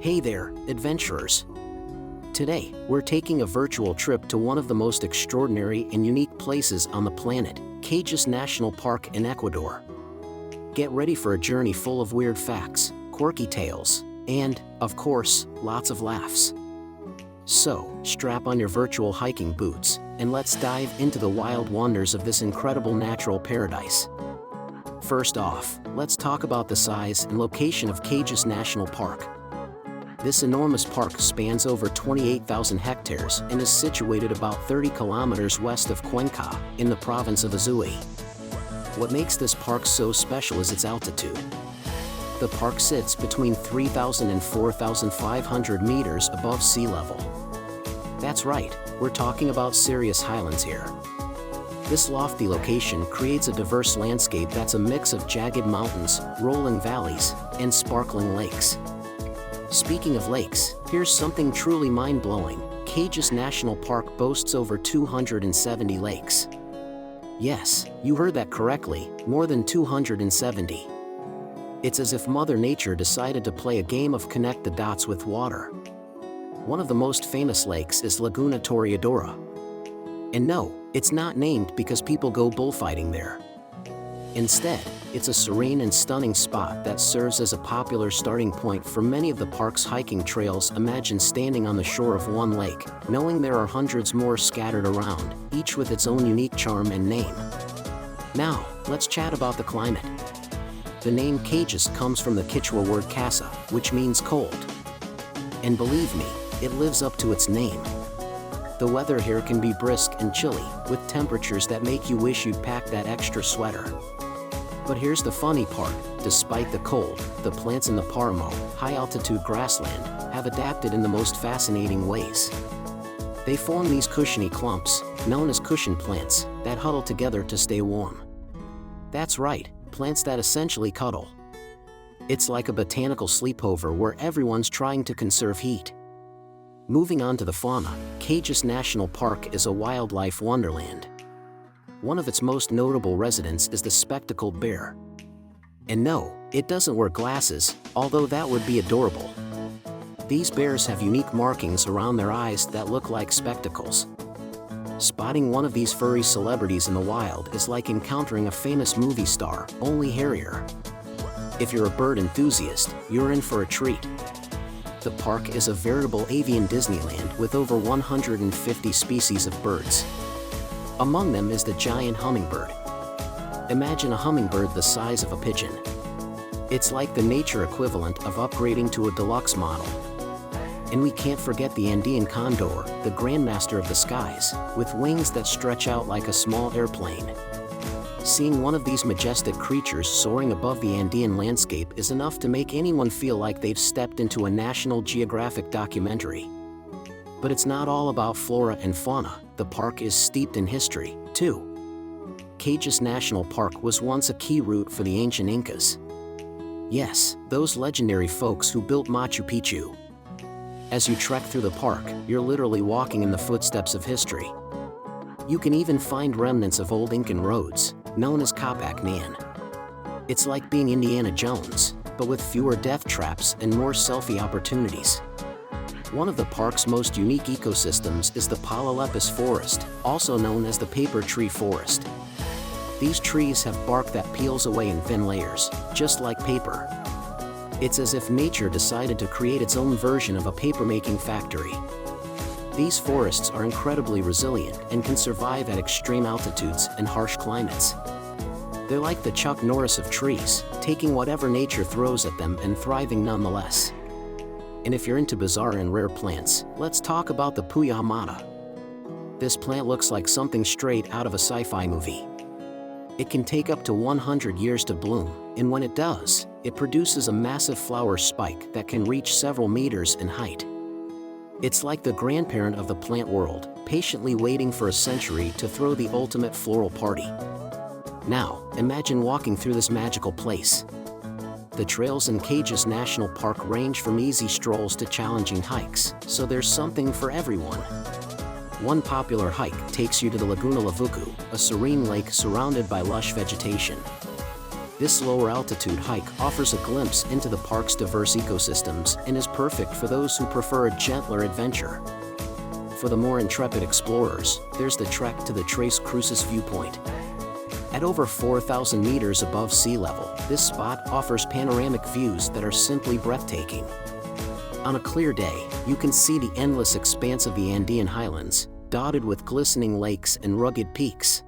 Hey there, adventurers! Today, we're taking a virtual trip to one of the most extraordinary and unique places on the planet, Cajas National Park in Ecuador. Get ready for a journey full of weird facts, quirky tales, and, of course, lots of laughs. So, strap on your virtual hiking boots, and let's dive into the wild wonders of this incredible natural paradise. First off, let's talk about the size and location of Cajas National Park. This enormous park spans over 28,000 hectares and is situated about 30 kilometers west of Cuenca, in the province of Azuay. What makes this park so special is its altitude. The park sits between 3,000 and 4,500 meters above sea level. That's right, we're talking about serious highlands here. This lofty location creates a diverse landscape that's a mix of jagged mountains, rolling valleys, and sparkling lakes. Speaking of lakes, here's something truly mind-blowing. Cajas National Park boasts over 270 lakes. Yes, you heard that correctly, more than 270. It's as if Mother Nature decided to play a game of connect the dots with water. One of the most famous lakes is Laguna Toreadora. And no, it's not named because people go bullfighting there. Instead, it's a serene and stunning spot that serves as a popular starting point for many of the park's hiking trails. Imagine standing on the shore of one lake, knowing there are hundreds more scattered around, each with its own unique charm and name. Now, let's chat about the climate. The name Cajas comes from the Quechua word casa, which means cold. And believe me, it lives up to its name. The weather here can be brisk and chilly, with temperatures that make you wish you'd packed that extra sweater. But here's the funny part, despite the cold, the plants in the Paramo, high-altitude grassland, have adapted in the most fascinating ways. They form these cushiony clumps, known as cushion plants, that huddle together to stay warm. That's right, plants that essentially cuddle. It's like a botanical sleepover where everyone's trying to conserve heat. Moving on to the fauna, Cajas National Park is a wildlife wonderland. One of its most notable residents is the spectacled bear. And no, it doesn't wear glasses, although that would be adorable. These bears have unique markings around their eyes that look like spectacles. Spotting one of these furry celebrities in the wild is like encountering a famous movie star, only hairier. If you're a bird enthusiast, you're in for a treat. The park is a veritable avian Disneyland with over 150 species of birds. Among them is the giant hummingbird. Imagine a hummingbird the size of a pigeon. It's like the nature equivalent of upgrading to a deluxe model. And we can't forget the Andean condor, the grandmaster of the skies, with wings that stretch out like a small airplane. Seeing one of these majestic creatures soaring above the Andean landscape is enough to make anyone feel like they've stepped into a National Geographic documentary. But it's not all about flora and fauna. The park is steeped in history, too. Cajas National Park was once a key route for the ancient Incas. Yes, those legendary folks who built Machu Picchu. As you trek through the park, you're literally walking in the footsteps of history. You can even find remnants of old Incan roads, known as Capac Nan. It's like being Indiana Jones, but with fewer death traps and more selfie opportunities. One of the park's most unique ecosystems is the Polylepis forest, also known as the paper tree forest. These trees have bark that peels away in thin layers, just like paper. It's as if nature decided to create its own version of a paper-making factory. These forests are incredibly resilient and can survive at extreme altitudes and harsh climates. They're like the Chuck Norris of trees, taking whatever nature throws at them and thriving nonetheless. And if you're into bizarre and rare plants, let's talk about the Puya hamata. This plant looks like something straight out of a sci-fi movie. It can take up to 100 years to bloom, and when it does, it produces a massive flower spike that can reach several meters in height. It's like the grandparent of the plant world, patiently waiting for a century to throw the ultimate floral party. Now, imagine walking through this magical place. The trails in Cajas National Park range from easy strolls to challenging hikes, so there's something for everyone. One popular hike takes you to the Laguna Lavuku, a serene lake surrounded by lush vegetation. This lower altitude hike offers a glimpse into the park's diverse ecosystems and is perfect for those who prefer a gentler adventure. For the more intrepid explorers, there's the trek to the Tres Cruces viewpoint. At over 4,000 meters above sea level, this spot offers panoramic views that are simply breathtaking. On a clear day, you can see the endless expanse of the Andean highlands, dotted with glistening lakes and rugged peaks.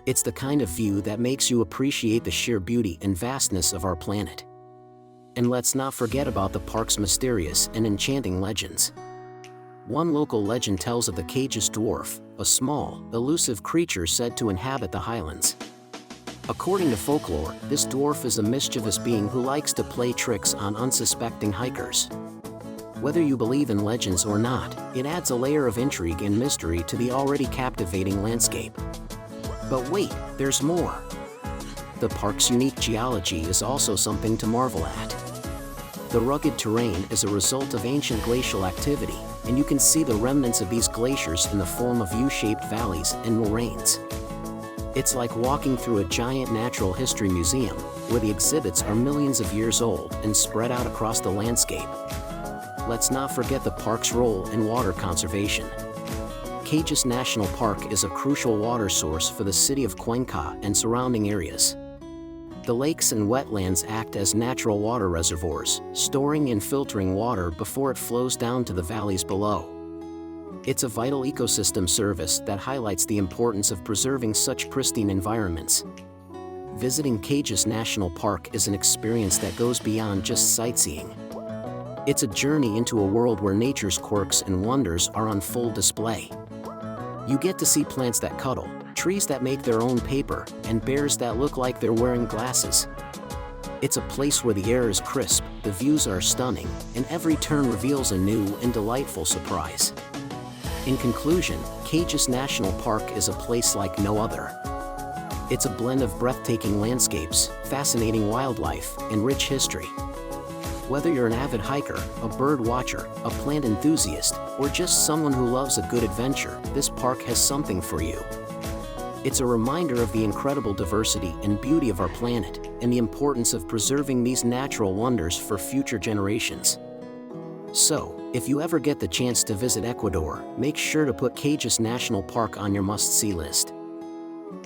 It's the kind of view that makes you appreciate the sheer beauty and vastness of our planet. And let's not forget about the park's mysterious and enchanting legends. One local legend tells of the Cajas dwarf, a small, elusive creature said to inhabit the highlands. According to folklore, this dwarf is a mischievous being who likes to play tricks on unsuspecting hikers. Whether you believe in legends or not, it adds a layer of intrigue and mystery to the already captivating landscape. But wait, there's more. The park's unique geology is also something to marvel at. The rugged terrain is a result of ancient glacial activity, and you can see the remnants of these glaciers in the form of U-shaped valleys and moraines. It's like walking through a giant natural history museum, where the exhibits are millions of years old and spread out across the landscape. Let's not forget the park's role in water conservation. Cajas National Park is a crucial water source for the city of Cuenca and surrounding areas. The lakes and wetlands act as natural water reservoirs, storing and filtering water before it flows down to the valleys below. It's a vital ecosystem service that highlights the importance of preserving such pristine environments. Visiting Cajas National Park is an experience that goes beyond just sightseeing. It's a journey into a world where nature's quirks and wonders are on full display. You get to see plants that cuddle, trees that make their own paper, and bears that look like they're wearing glasses. It's a place where the air is crisp, the views are stunning, and every turn reveals a new and delightful surprise. In conclusion, Cajas National Park is a place like no other. It's a blend of breathtaking landscapes, fascinating wildlife, and rich history. Whether you're an avid hiker, a bird watcher, a plant enthusiast, or just someone who loves a good adventure, this park has something for you. It's a reminder of the incredible diversity and beauty of our planet, and the importance of preserving these natural wonders for future generations. So, if you ever get the chance to visit Ecuador, make sure to put Cajas National Park on your must-see list.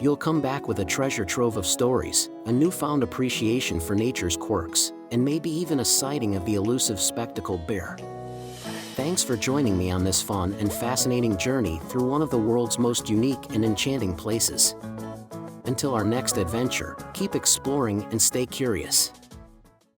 You'll come back with a treasure trove of stories, a newfound appreciation for nature's quirks, and maybe even a sighting of the elusive spectacled bear. Thanks for joining me on this fun and fascinating journey through one of the world's most unique and enchanting places. Until our next adventure, keep exploring and stay curious.